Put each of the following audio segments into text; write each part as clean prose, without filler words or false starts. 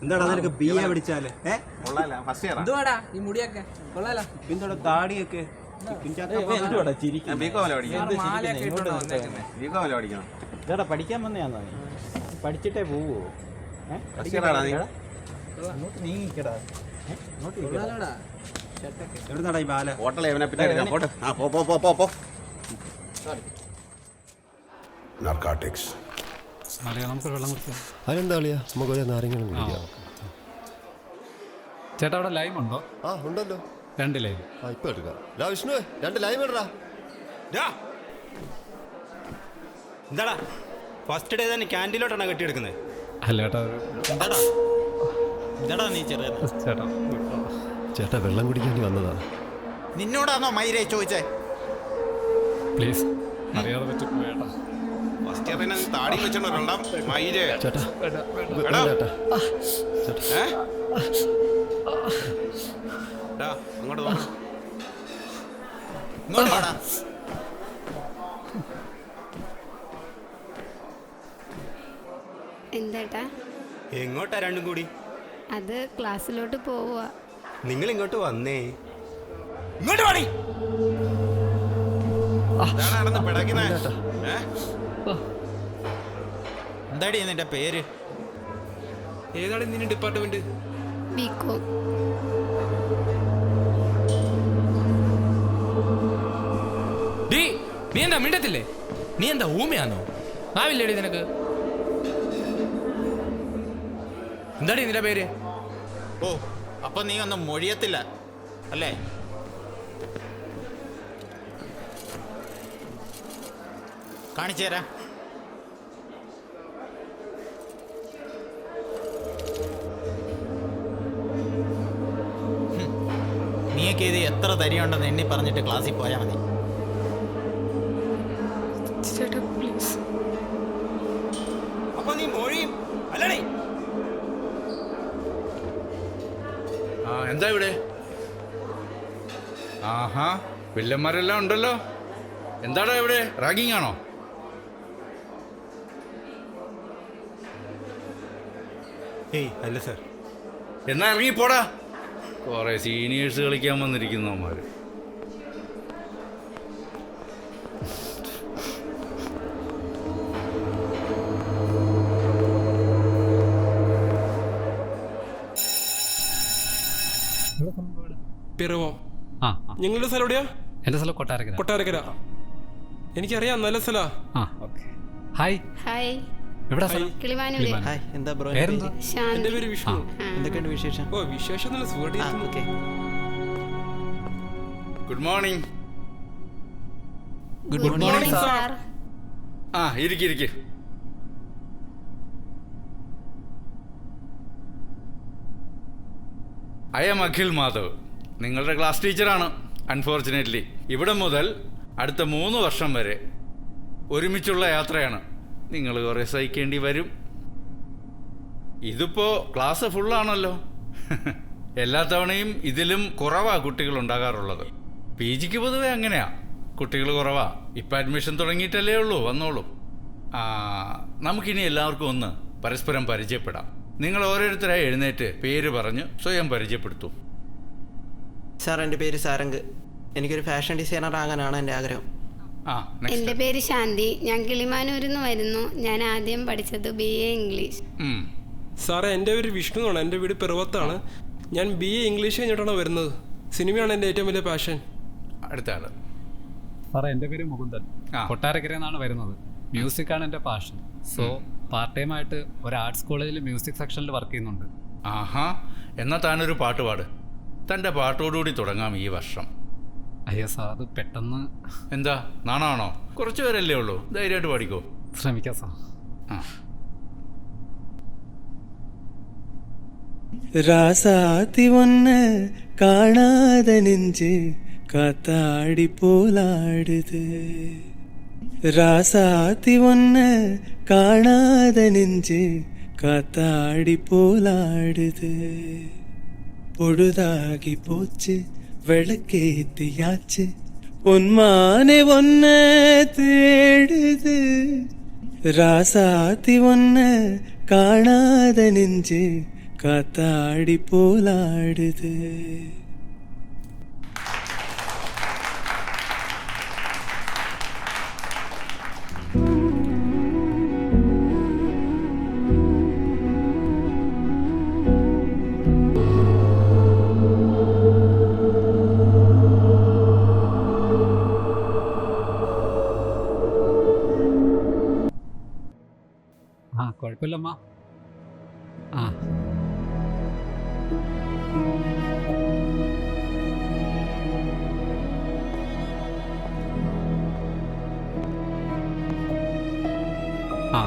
എന്താടാ നിനക്ക് BA പഠിച്ചാല് താടിയൊക്കെ പഠിക്കാൻ വന്നയാന്നോ? പഠിച്ചിട്ടേ പോവോ? എവിടുന്നാടാ ഈ ബാല? നാർക്കോട്ടിക്സ്. നമുക്ക് വെള്ളം കുടിക്കാം. അതെന്താ കളിയാ? നമുക്ക് ഒരു നാരങ്ങ കുടിക്കാം. ചേട്ടാ അവിടെ ലൈം ഉണ്ടോ? ആ ഉണ്ടല്ലോ, 2 ലൈം. ഇപ്പൊ എടുക്കാം. വിഷ്ണു 2 ലൈം ഇടറാ. എന്താടാ ഫസ്റ്റ് ഡേ തന്നെ ക്യാൻറ്റീനിലോട്ടാണ് കെട്ടിയെടുക്കുന്നത്? അല്ല ചേട്ടാ, എന്താടാ നീ ചേട്ടാ ചേട്ടാ വെള്ളം കുടിക്കേണ്ടി വന്നതാ. നിന്നോടാണോ മൈരേ ചോദിച്ചേ? പ്ലീസ്, അറിയാതെ പറ്റും ചേട്ടാ. ഫസ്റ്റ് ഇയർ തന്നെ താടി വെച്ചോണ്ടോ മൈരേ? ചേട്ടാ അങ്ങോട്ട് ഇങ്ങോട്ട് വാടാ. എന്താ എങ്ങോട്ടാ രണ്ടും കൂടി? അത് ക്ലാസ്സിലോട്ട് പോവുക. നിങ്ങൾ ഇങ്ങോട്ട് വന്നേ. ഇങ്ങോട്ട് വാടി. എന്താടി നിന്റെ പേര്? ഏതാണ് നിന്റെ ഡിപ്പാർട്ട്മെന്റ്? ബികോം. നീ എന്താ മിണ്ടത്തില്ലേ? നീ എന്താ ഊമയാണോ? ആവില്ലേടി നിനക്ക്? എന്താടി നിന്റെ പേര്? ഓ, അപ്പൊ നീ ഒന്നും മൊഴിയത്തില്ല അല്ലേ? കാണിച്ചു തരാ. നീയൊക്കെ ഇത് എത്ര തരിയുണ്ടെന്ന് എണ്ണി പറഞ്ഞിട്ട് ക്ലാസ്സിൽ പോയാൽ മതി. അപ്പൊ നീ മൊഴിയും അല്ലടേ? എന്താ ഇവിടെ? ആഹാ, വില്ലന്മാരെല്ലാം ഉണ്ടല്ലോ. എന്താടാ ഇവിടെ, റാഗിങ് ആണോ? ഏയ് അല്ല സാർ. എന്നാ ഇറങ്ങിപ്പോടാ. കുറെ സീനിയേഴ്സ് കളിക്കാൻ വന്നിരിക്കുന്നവന്മാര്. പിറവോ? ഞങ്ങളുടെ സ്ഥലം എവിടെയാ? എൻ്റെ സ്ഥലം കൊട്ടാരക്കര. കൊട്ടാരക്കര എനിക്കറിയാം, നല്ല സ്ഥലാ. ഹായ്. ഹായ്. എവിടെ സ്ഥലം? കിളിമാനൂര്. ഹായ്, എന്താ ബ്രോ? എന്റെ പേര് വിഷ്ണു. എന്തൊക്കെയുണ്ട് വിശേഷം? ഓ, വിശേഷം നല്ല സുഖമായിട്ട്. Good morning. Good morning sir. ഇരിക്ക്. ഐ ആം അഖിൽ മാധവ്, നിങ്ങളുടെ ക്ലാസ് ടീച്ചറാണ്. അൺഫോർച്ചുനേറ്റ്ലി ഇവിടെ മുതൽ അടുത്ത 3 വർഷം വരെ ഒരുമിച്ചുള്ള യാത്രയാണ്. നിങ്ങൾ കുറേ സഹിക്കേണ്ടി വരും. ഇതിപ്പോൾ ക്ലാസ് ഫുള്ളാണല്ലോ. എല്ലാ തവണയും ഇതിലും കുറവാ കുട്ടികൾ ഉണ്ടാകാറുള്ളത്. PGക്ക് പൊതുവെ അങ്ങനെയാ, കുട്ടികൾ കുറവാ. ഇപ്പം അഡ്മിഷൻ തുടങ്ങിയിട്ടല്ലേ ഉള്ളൂ, വന്നോളൂ. നമുക്കിനി എല്ലാവർക്കും ഒന്ന് പരസ്പരം പരിചയപ്പെടാം. നിങ്ങൾ ഓരോരുത്തരായി എഴുന്നേറ്റ് പേര് പറഞ്ഞ് സ്വയം പരിചയപ്പെടുത്തൂ. സാർ, എൻ്റെ പേര് സാരംഗ്. എനിക്കൊരു ഫാഷൻ ഡിസൈനർ ആകാനാണ് എൻ്റെ ആഗ്രഹം. എൻ്റെ പേര് ശാന്തി. ഞാൻ കിളിമാനൂരിൽ നിന്ന് വരുന്നു. ഞാൻ ആദ്യം പഠിച്ചത് BA ഇംഗ്ലീഷ്. സാറേ, എൻ്റെ പേര് വിഷ്ണു എന്നാണ്. എൻ്റെ വീട് പിറവത്താണ്. ഞാൻ BA ഇംഗ്ലീഷ് കഴിഞ്ഞിട്ടാണ് വരുന്നത്. സിനിമയാണ് എൻ്റെ ഏറ്റവും വലിയ പാഷൻ. അടുത്ത ആള്. സാറേ, എൻ്റെ പേര് മുകുന്ദൻ. കൊട്ടാരക്കരയിൽ നിന്നാണ് വരുന്നത്. മ്യൂസിക്കാണ് എൻ്റെ പാഷൻ. സോ പാർട്ട് ടൈം ആയിട്ട് ഒരു ആർട്സ് കോളേജിൽ മ്യൂസിക് സെക്ഷനിൽ വർക്ക് ചെയ്യുന്നുണ്ട്. ആഹാ, എന്നാൽ താനൊരു പാട്ട് പാട്. തൻ്റെ പാട്ടോടുകൂടി തുടങ്ങാം ഈ വർഷം. അയ്യോ സാർ, അത് പെട്ടെന്ന്. എന്താ, നാണാണോ? കുറച്ച് പേരല്ലേ ഉള്ളൂ, ധൈര്യമായിട്ട് പാടിക്കോ. ശ്രമിക്കാം സാർ. ராசாத்தி ஒன்ன காணாத நெஞ்சு காத்தாடி போலாடுது. ராசாத்தி ஒன்ன காணாத நெஞ்சு காத்தாடி போலாடுது. பொழுதாகி போச்சு, விளக்கேத்தியாச்சு, பொன்மானே ஒன்ன தேடுது ராசாத்தி ஒன்ன காணாத நெஞ்சு காத்தாடி போலாடுது. ആ കുഴപ്പമില്ലമ്മ. ആ ആ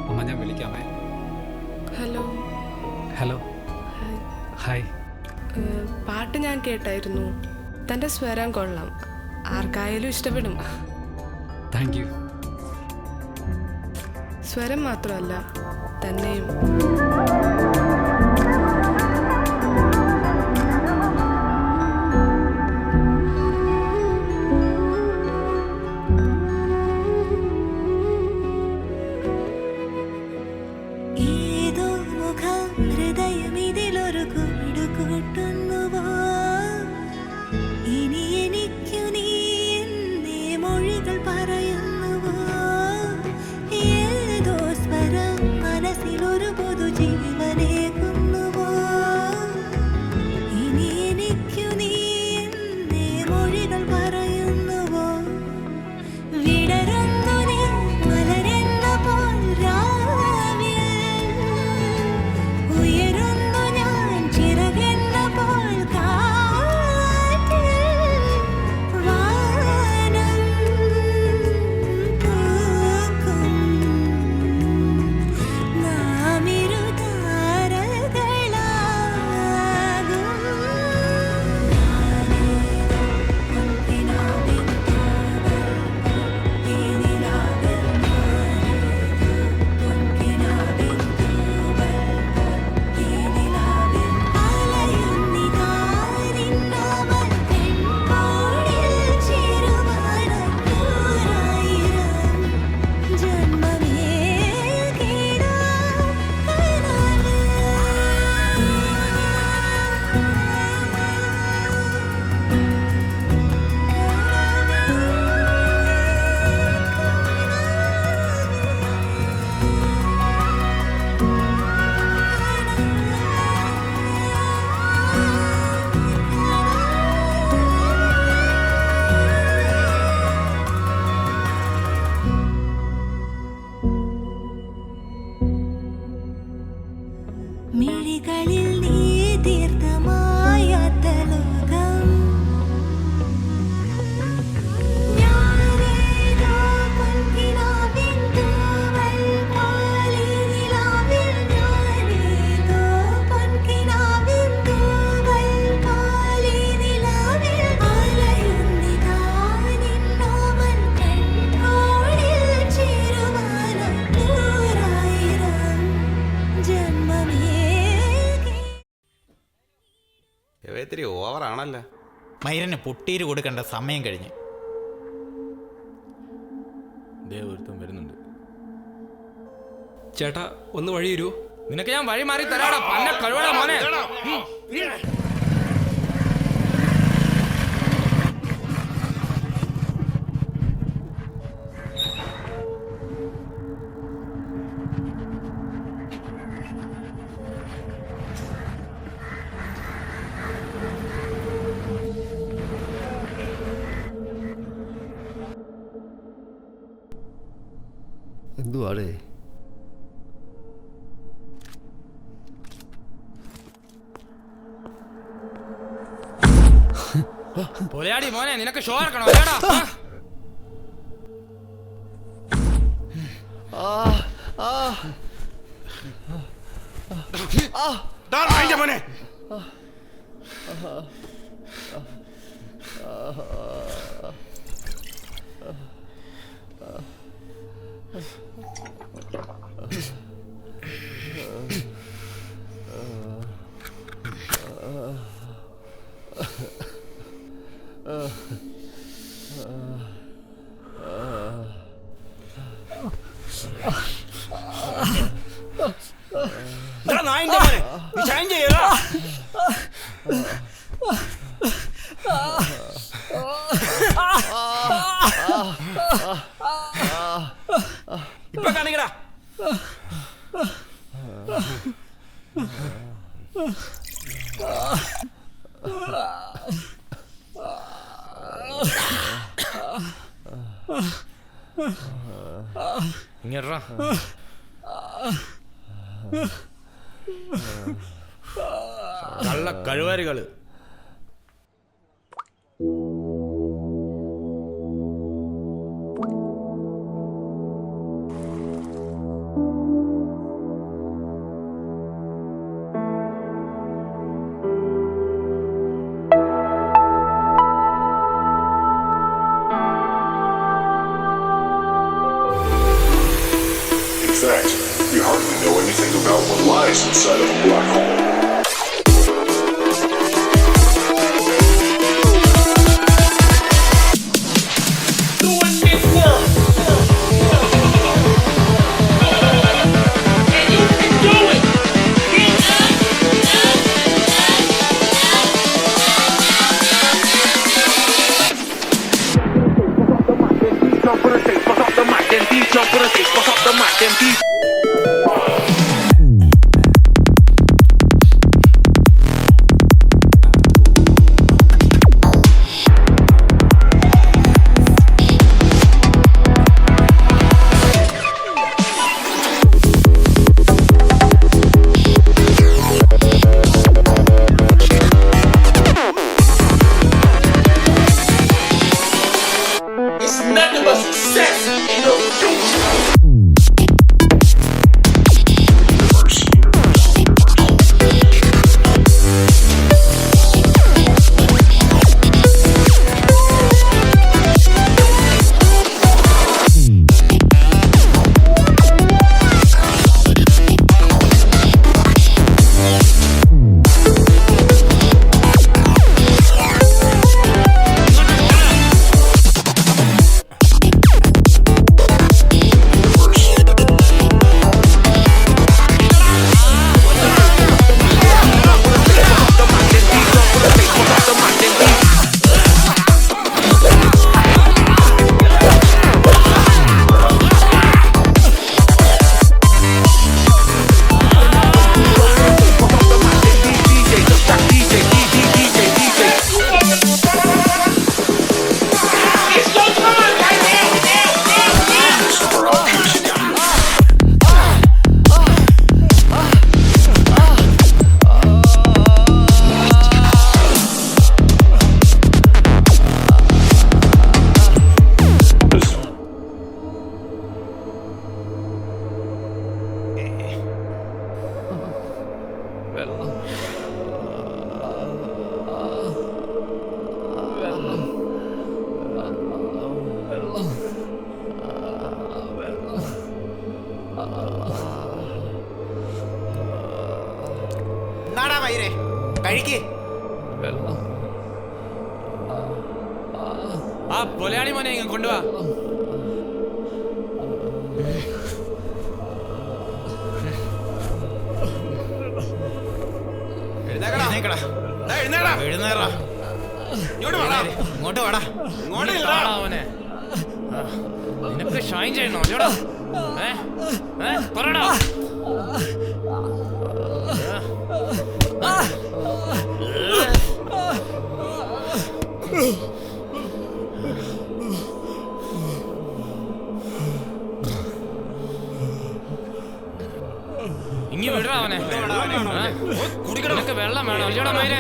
അമ്മ ഞാൻ വിളിക്കാമേ. ഹലോ. ഹലോ. ഹായ്. പാട്ട് ഞാൻ കേട്ടായിരുന്നു. തൻ്റെ സ്വരം കൊള്ളാം, ആർക്കായാലും ഇഷ്ടപ്പെടും. Thank you. സ്വരം മാത്രമല്ല, തന്നെയും. ഏതോ മുഖം ഹൃദയം ഇതിലൊരു കൂടു കൂട്ടുന്നുവോ, ഇനി എനിക്കു നീ എന്നേ മൊഴികൾ പറയുന്നുവോ, ഏതോ സ്വരം മനസ്സിലൊരു പൊതു ജീവനേകുന്നുവോ, ഇനി എനിക്കു നീ എന്നേ മൊഴികൾ പറയുന്നുവോ, വിടരുന്നു നീ മലരെന്ന പോൽ രാവിൽ, ഉയരുന്നു ഞാൻ ചിറകെന്ന പോൽ കാറ്റിൽ, വാനം പൂക്കും നാമിരു താരകളാകും. പൊൻകിനാവിൻ തൂവൽ ഈ നിലാവിൽ പൊൻകിനാവിൻ തൂവൽ ഈ നിലാവിൽ അലയുന്നിതാ നിന്നവൻ പെൺപോടിൽ ചേരുവാനായി നൂറായിരം ജന്മമേകിടാ മിഴികളിൽ നീ തീർത്ഥമായാത്ത ലോകം, ഞാനേതോ പൊൻകിനാവിൻ തൂവൽ പോലെ നിലാവിൽ, ഞാനേതോ പൊൻകിനാവിൻ തൂവൽ പോലെ നിലാവിൽ അലയുന്നിതാ നിന്നവൻ പെൺപോടിൽ ചേരുവാനായി നൂറായിരം ജന്മമേകി. ഇത്തിരി ഓവറാണല്ലോ. മൈരന് പൊട്ടീര് കൊടുക്കേണ്ട സമയം കഴിഞ്ഞ്. ദേവരുത്തം വരുന്നുണ്ട്. ചേട്ടാ ഒന്ന് വഴി തരുമോ? നിനക്ക് ഞാൻ വഴി മാറി തരാടാ, പന്ന കഴിവടാ മോനെ. എന്തുവാടേ? പൊലയാടി മോനെ, നിനക്ക് ഷോ ഇറക്കണോ? അല്ലേടാ? മോനെ ഇപ്പൊ കാണിക്കടാ. ഇങ്ങടാ. കള്ള കഴിവാരികള്. In fact, you hardly know anything about what lies inside of a black hole. നാടാ വൈരേ കഴിക്ക്. ആ പൊലയാളി മോനെ ഇങ്ങ് കൊണ്ടുവാ. എഴുന്നേക്കടാ. എഴുന്നേറാ. ഇങ്ങോട്ട് വാടാ. അവനെ നിനക്ക് ഷൈൻ ചെയ്യണോ? പറടാ. ഇങ്ങി വിടറാ അവനെ. നിനക്ക് വെള്ളം വേണോ? അല്ലടാ മയിലേ.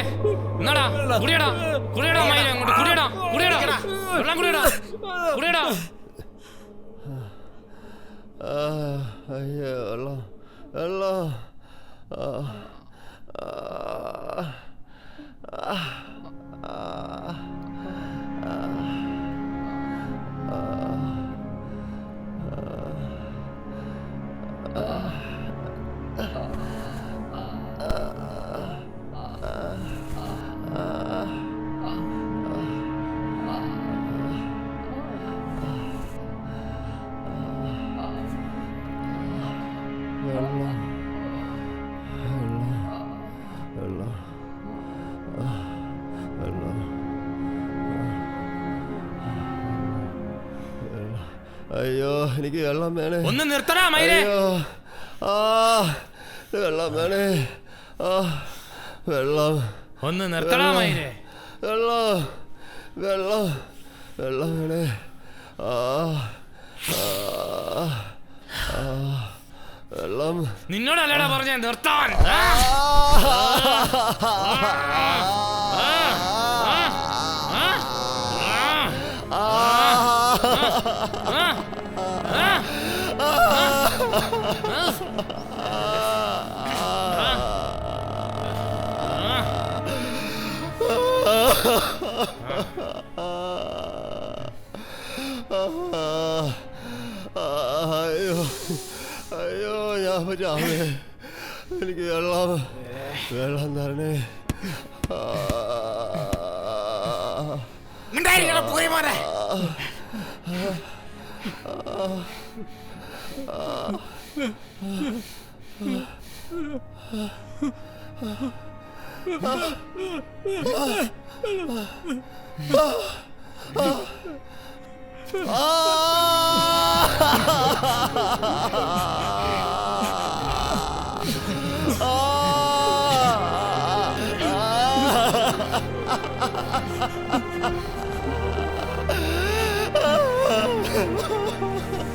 എന്നാടാ കുടിയടാ. കുടിയടാ മയിലേ. അങ്ങോട്ട് കുടിയടാ. കുടിയടാ. വെള്ളം കുടിയടാ. കുടിയടാ. അയ്യോ വെള്ളം വെള്ളം. വെള്ളം വെള്ളം വെള്ളം അയ്യോ എനിക്ക് വെള്ളം വേണേ. ഒന്ന് നിർത്തടാ മയിലേ. അയ്യോ വെള്ളം വേണേ. വെള്ളം ഒന്ന് നിർത്തടാ മയിലേ. വെള്ളം വെള്ളം വെള്ളം വേണേ. വെള്ളം. നിന്നോടല്ലടാ പറഞ്ഞേ നിർത്താൻ. അയ്യോ അയ്യോ ഞാൻ ചാവേ. എനിക്ക് വെള്ളം വെള്ളം തരണേ. പോയി മോനെ.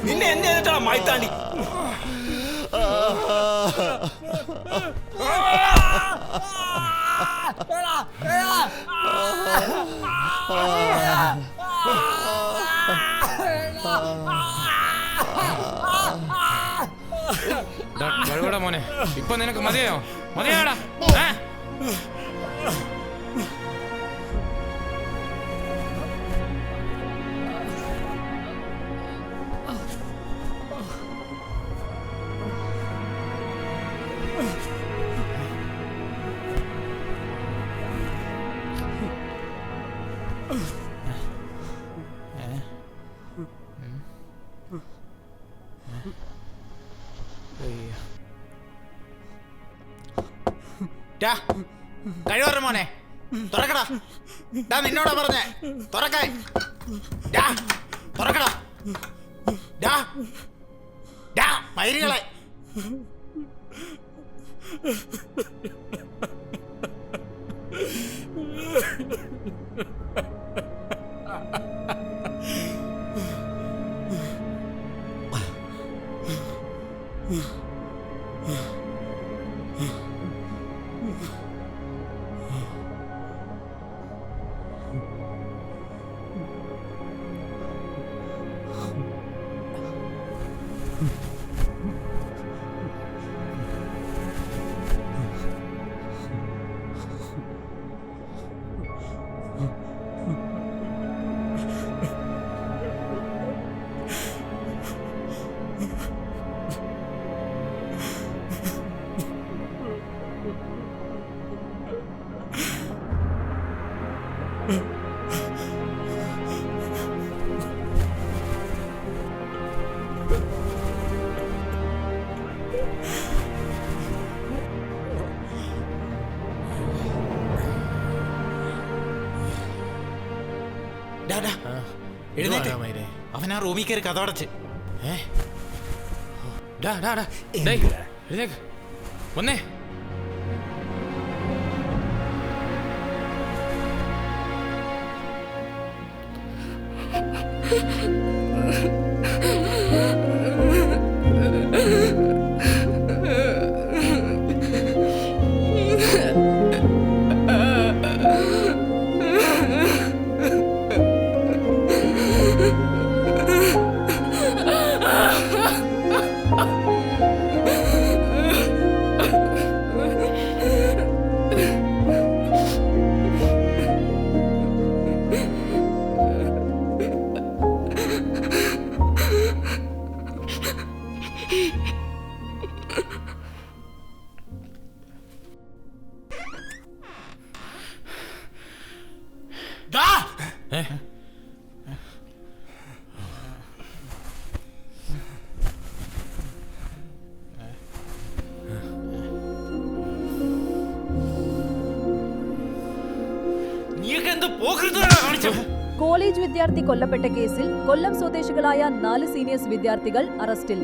നിന്നെ എന്നെ എന്നിട്ടാ മൈത്താണ്ടി. കഴിവടാ മോനെ. ഇപ്പൊ നിനക്ക് മതിയോ? മതിയാടാ. കഴിവറ മോനെ തുറക്കടാ. നിന്നോടാ പറഞ്ഞേ തുറക്കാൻ. തുറക്കടാ മയിലുകളെ. എഴുന്നേറ്റ്. അവൻ ആ റൂമിൽ കയറി കഥടച്ച്. ഒന്നേ നീയൊക്കെ എന്ത് പോകരുത് കാണിച്ചു. കോളേജ് വിദ്യാർത്ഥി കൊല്ലപ്പെട്ട കേസിൽ കൊല്ലം സ്വദേശികളായ 4 സീനിയേഴ്സ് വിദ്യാർത്ഥികൾ അറസ്റ്റിൽ.